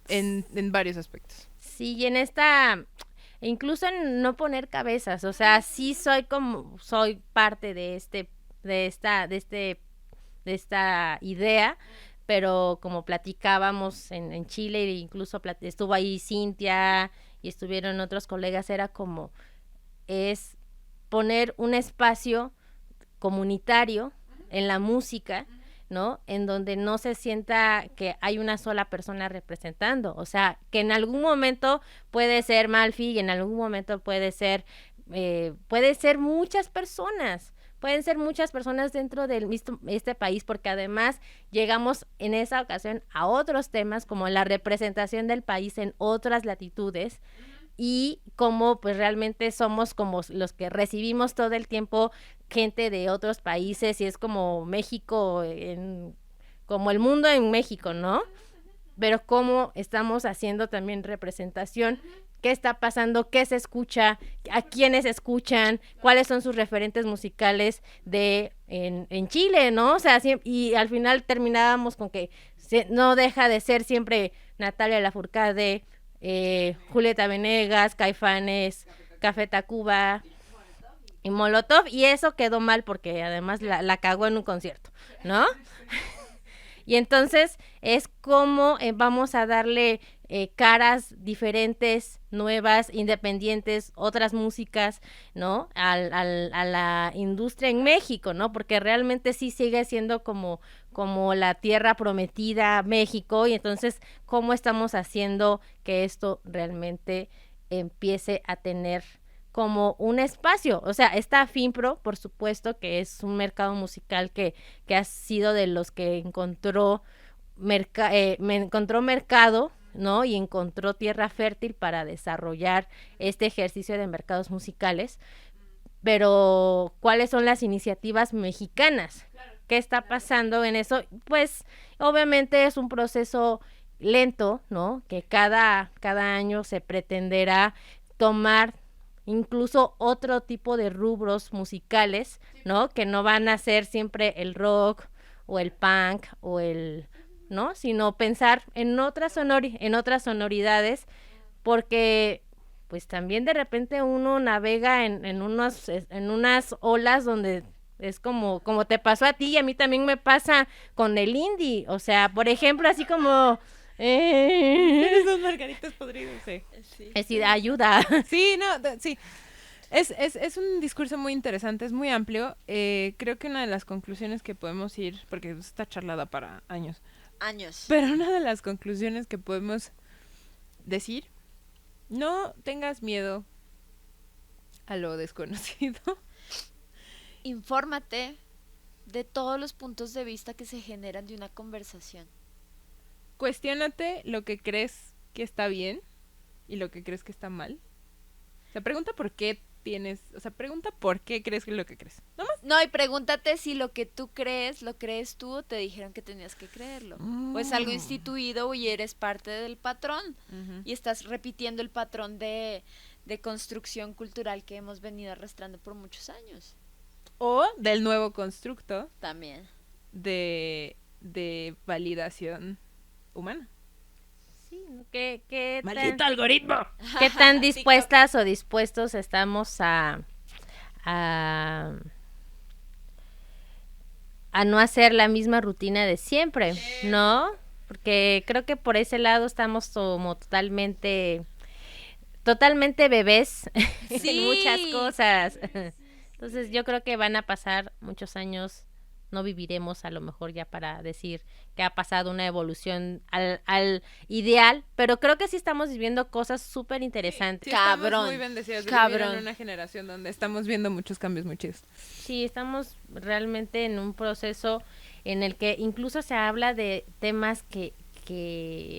en varios aspectos. Sí, y en incluso en no poner cabezas, o sea, sí soy parte de esta idea, pero como platicábamos en Chile, e incluso estuvo ahí Cintia y estuvieron otros colegas, era como es poner un espacio comunitario en la música, ¿no? En donde no se sienta que hay una sola persona representando, o sea, que en algún momento puede ser Malfi y en algún momento puede ser muchas personas, pueden ser muchas personas dentro de este país, porque además llegamos en esa ocasión a otros temas como la representación del país en otras latitudes, y cómo pues realmente somos como los que recibimos todo el tiempo gente de otros países y es como México, como el mundo en México, ¿no? Pero cómo estamos haciendo también representación, qué está pasando, qué se escucha, a quiénes escuchan, cuáles son sus referentes musicales en Chile, ¿no? O sea, y al final terminábamos con que no deja de ser siempre Natalia Lafourcade, Julieta Venegas, Caifanes, Café Tacuba y Molotov, y eso quedó mal porque además la cagó en un concierto, ¿no? Y entonces es como vamos a darle caras diferentes, nuevas, independientes, otras músicas, ¿no? A la industria en México, ¿no? Porque realmente sí sigue siendo como la tierra prometida México, y entonces cómo estamos haciendo que esto realmente empiece a tener como un espacio. O sea, está FinPro, por supuesto, que es un mercado musical que ha sido de los que encontró mercado, ¿no? Y encontró tierra fértil para desarrollar este ejercicio de mercados musicales. Pero, ¿cuáles son las iniciativas mexicanas? ¿Qué está pasando en eso? Pues, obviamente es un proceso lento, ¿no? Que cada año se pretenderá tomar incluso otro tipo de rubros musicales, ¿no? Que no van a ser siempre el rock o el punk o ¿no? Sino pensar en otras sonoridades, porque pues también de repente uno navega en unas olas donde es como te pasó a ti y a mí también me pasa con el indie, o sea, por ejemplo, así como Esos margaritas podridos, sí. Es decir, ayuda. Sí, no, sí. Es un discurso muy interesante, es muy amplio. Creo que una de las conclusiones que podemos ir, porque está charlada para años, pero una de las conclusiones que podemos decir, no tengas miedo a lo desconocido. Infórmate de todos los puntos de vista que se generan de una conversación. Cuestiónate lo que crees que está bien y lo que crees que está mal. O sea, pregunta por qué pregunta por qué crees que es lo que crees. ¿No más? No, y pregúntate si lo que tú crees, lo crees tú o te dijeron que tenías que creerlo. O es algo instituido y eres parte del patrón. Y estás repitiendo el patrón de construcción cultural que hemos venido arrastrando por muchos años. O del nuevo constructo También. de validación humana. Sí, ¿qué ¡Maldito algoritmo! ¿Qué tan dispuestas o dispuestos estamos a no hacer la misma rutina de siempre, ¿no? Porque creo que por ese lado estamos como totalmente bebés en muchas cosas. Entonces yo creo que van a pasar muchos años, no viviremos a lo mejor ya para decir que ha pasado una evolución al ideal, pero creo que sí estamos viviendo cosas súper interesantes. Sí, estamos muy bendecidas de vivir en una generación donde estamos viendo muchos cambios muy chidos. Sí, estamos realmente en un proceso en el que incluso se habla de temas que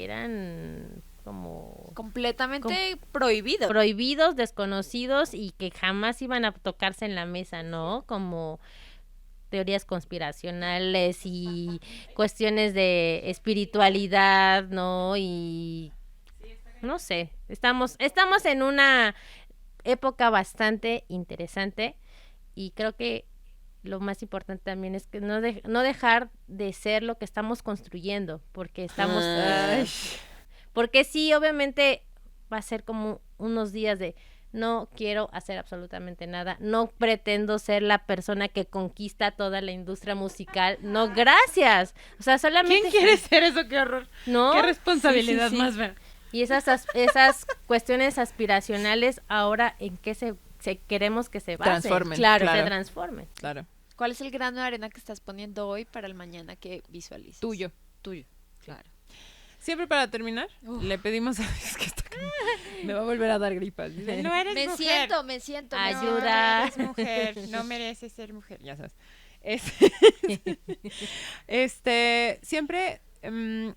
eran como completamente prohibidos, desconocidos y que jamás iban a tocarse en la mesa, ¿no? Como teorías conspiracionales y cuestiones de espiritualidad, ¿no? Y no sé, estamos en una época bastante interesante y creo que lo más importante también es que no dejar de ser lo que estamos construyendo, porque estamos porque sí, obviamente va a ser como unos días de no quiero hacer absolutamente nada, no pretendo ser la persona que conquista toda la industria musical, no, gracias, o sea, solamente... ¿Quién quiere ser eso? ¡Qué horror! ¿No? ¡Qué responsabilidad más ver! Y esas cuestiones aspiracionales, ahora, ¿en qué queremos que se basen? Transformen. Claro, se transformen. Claro. ¿Cuál es el grano de arena que estás poniendo hoy para el mañana que visualices? Tuyo. Claro. Siempre para terminar, le pedimos a... Es que me va a volver a dar gripas. Dice, no eres mujer. Me siento. Ayuda. No eres mujer, no mereces ser mujer. Ya sabes. Siempre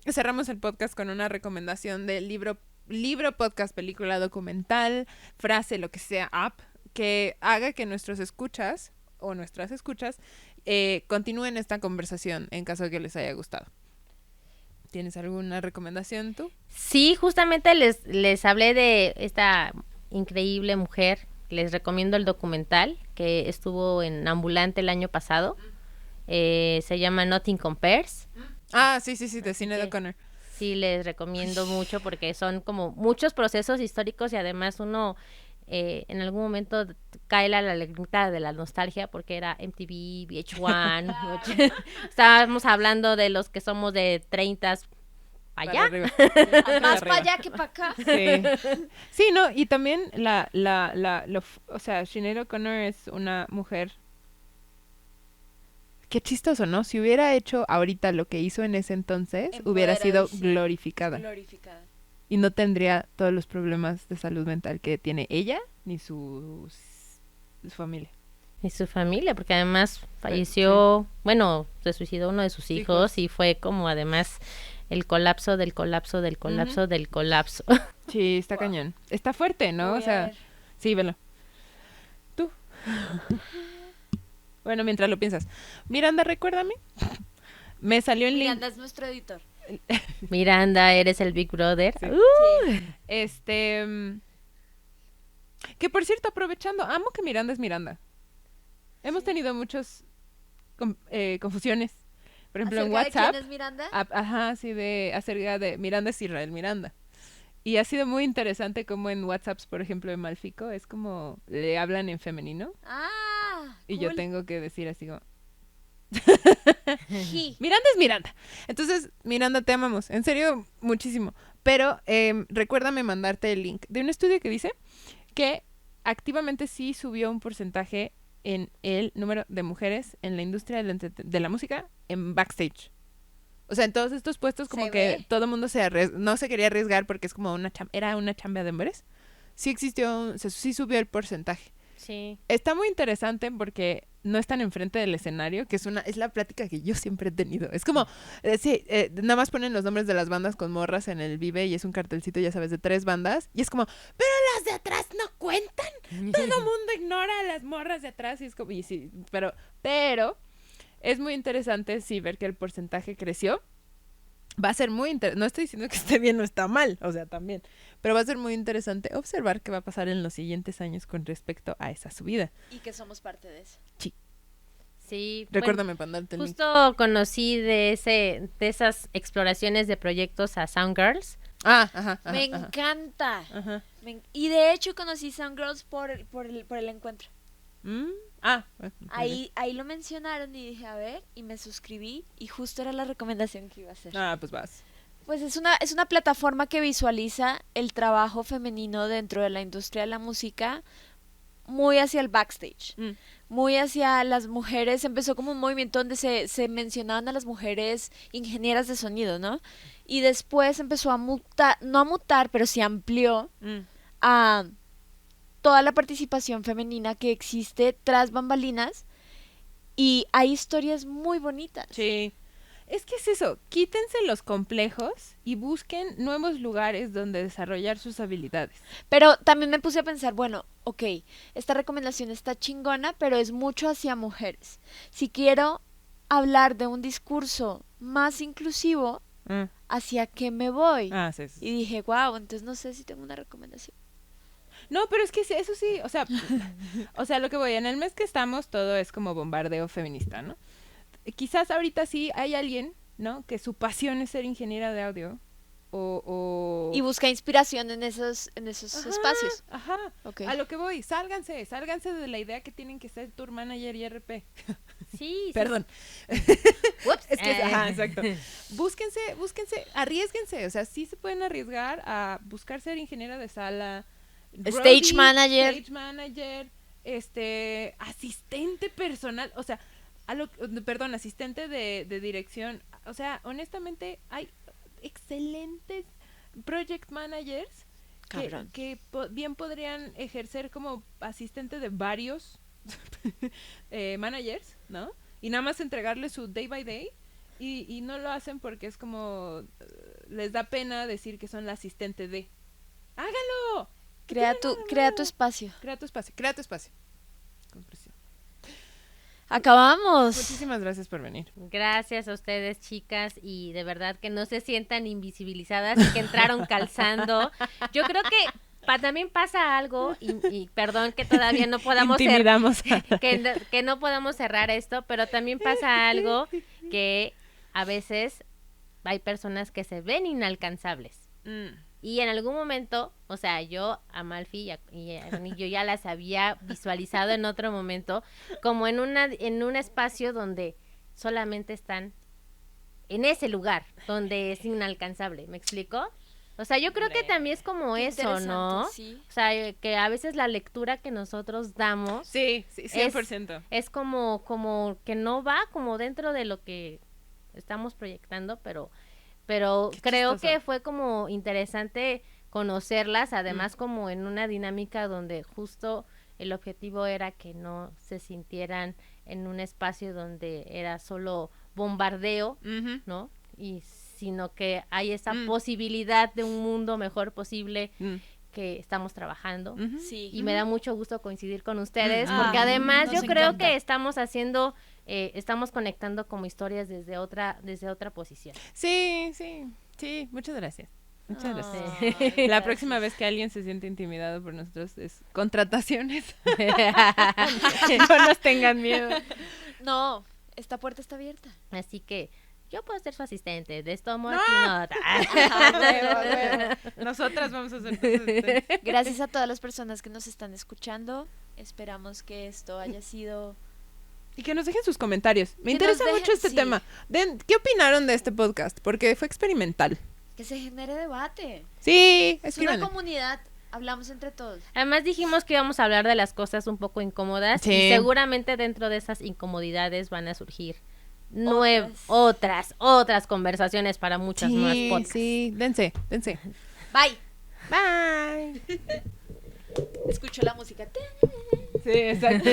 cerramos el podcast con una recomendación del libro libro, podcast, película, documental, frase, lo que sea, app, que haga que nuestros escuchas o nuestras escuchas continúen esta conversación en caso de que les haya gustado. ¿Tienes alguna recomendación tú? Sí, justamente les hablé de esta increíble mujer. Les recomiendo el documental que estuvo en Ambulante el año pasado. Se llama Nothing Compares. Ah, sí, de Sinéad O'Connor. Sí, les recomiendo mucho porque son como muchos procesos históricos y además uno en algún momento cae la lagrimita de la nostalgia porque era MTV, VH1. Estábamos hablando de los que somos de 30 para allá. arriba. Más para allá que para acá. Sí, no, y también o sea, Sinéad O'Connor es una mujer. Qué chistoso, ¿no? Si hubiera hecho ahorita lo que hizo en ese entonces, hubiera sido glorificada. Y no tendría todos los problemas de salud mental que tiene ella ni su familia. Y su familia, porque además falleció, bueno, se suicidó uno de sus hijos y fue como además el colapso del colapso del colapso del colapso. Sí, está cañón. Está fuerte, ¿no? O sea, sí, velo. Tú. Bueno, mientras lo piensas. Miranda, recuérdame. Me salió en Miranda es nuestro editor. Miranda, eres el Big Brother. Sí. Que por cierto, aprovechando, amo que Miranda es Miranda. Hemos tenido muchas confusiones. Por ejemplo, en WhatsApp. ¿Quién es Miranda? Ajá, sí, acerca de Miranda es Israel Miranda. Y ha sido muy interesante como en WhatsApps, por ejemplo, de Malfico, es como le hablan en femenino. Y yo tengo que decir así como... Miranda es Miranda. Entonces, Miranda, te amamos. En serio, muchísimo. Pero recuérdame mandarte el link de un estudio que dice que activamente sí subió un porcentaje en el número de mujeres en la industria de la música en backstage. O sea, en todos estos puestos como que todo el mundo no se quería arriesgar porque es como era una chamba de hombres. Sí existió, sí subió el porcentaje. Sí. Está muy interesante porque no están enfrente del escenario, que es la plática que yo siempre he tenido. Es como, nada más ponen los nombres de las bandas con morras en el Vive y es un cartelcito, ya sabes, de 3 bandas. Y es como, pero las de atrás no cuentan. Todo el mundo ignora a las morras de atrás y es como, y sí, pero es muy interesante sí ver que el porcentaje creció. Va a ser muy interesante, no estoy diciendo que esté bien o está mal, o sea, también, pero va a ser muy interesante observar qué va a pasar en los siguientes años con respecto a esa subida. Y que somos parte de eso. Sí. Recuérdame para darte el link. Justo conocí de esas exploraciones de proyectos a Soundgirls. Ajá. Me encanta. Ajá. Y de hecho conocí Soundgirls por el encuentro. Ahí lo mencionaron y dije, a ver, y me suscribí y justo era la recomendación que iba a hacer. Pues vas. Pues es una plataforma que visualiza el trabajo femenino dentro de la industria de la música muy hacia el backstage, muy hacia las mujeres. Empezó como un movimiento donde se mencionaban a las mujeres ingenieras de sonido, ¿no? Y después empezó a mutar, no a mutar, pero sí amplió a toda la participación femenina que existe tras bambalinas y hay historias muy bonitas. Sí. Es que es eso, quítense los complejos y busquen nuevos lugares donde desarrollar sus habilidades. Pero también me puse a pensar, bueno, ok, esta recomendación está chingona, pero es mucho hacia mujeres. Si quiero hablar de un discurso más inclusivo, ¿hacia qué me voy? Sí. Y dije, wow, entonces no sé si tengo una recomendación. No, pero es que eso sí, o sea, lo que voy, en el mes que estamos todo es como bombardeo feminista, ¿no? Quizás ahorita sí hay alguien, ¿no? Que su pasión es ser ingeniera de audio y busca inspiración en esos espacios. Ajá. Okay. A lo que voy, sálganse de la idea que tienen que ser tour manager y RP. Sí. Perdón. Ups. Es que exacto. Búsquense, arriésguense, o sea, sí se pueden arriesgar a buscar ser ingeniera de sala, stage manager, asistente personal, o sea, asistente de dirección. O sea, honestamente hay excelentes project managers que bien podrían ejercer como asistente de varios managers, ¿no? Y nada más entregarles su day by day y no lo hacen porque es como les da pena decir que son la asistente de, ¡Hágalo! Crea tu espacio. Crea tu espacio, crea tu espacio. Conclusión. Acabamos. Muchísimas gracias por venir. Gracias a ustedes, chicas, y de verdad que no se sientan invisibilizadas y que entraron calzando. Yo creo que también pasa algo, y perdón que todavía no podamos Intimidamos. que no podamos cerrar esto, pero también pasa algo que a veces hay personas que se ven inalcanzables. Y en algún momento, o sea, yo, Amalfi y yo ya las había visualizado en otro momento, como en un espacio donde solamente están en ese lugar, donde es inalcanzable, ¿me explico? O sea, yo creo que también es como Qué eso, ¿no? sí. O sea, que a veces la lectura que nosotros damos Sí, 100%. es como que no va como dentro de lo que estamos proyectando, pero Qué creo chistoso. que fue como interesante conocerlas, además como en una dinámica donde justo el objetivo era que no se sintieran en un espacio donde era solo bombardeo, Ujú. ¿no? Y sino que hay esa posibilidad de un mundo mejor posible que estamos trabajando. Ujú. Sí. Y me da mucho gusto coincidir con ustedes, Ah, porque además nos yo creo encanta. que estamos haciendo, estamos conectando como historias desde otra posición. Sí, muchas gracias. Muchas gracias. Ay, La gracias. próxima vez que alguien se siente intimidado por nosotros es contrataciones. No nos tengan miedo. No, esta puerta está abierta. Así que yo puedo ser su asistente, de esto amor ¡No! y nota. Huevo. Nosotras vamos a ser tus asistentes. Gracias a todas las personas que nos están escuchando. Esperamos que esto haya sido... Y que nos dejen sus comentarios. Me Que interesa nos dejen- mucho este sí. tema. ¿Qué opinaron de este podcast? Porque fue experimental. Que se genere debate. Sí, Es una escríbanle. comunidad. Hablamos entre todos. Además dijimos que íbamos a hablar de las cosas un poco incómodas Sí. y seguramente dentro de esas incomodidades van a surgir Otras. otras conversaciones para muchas más Sí, podcasts. sí, dense. Bye. Bye. Escucho la música. Sí, exacto.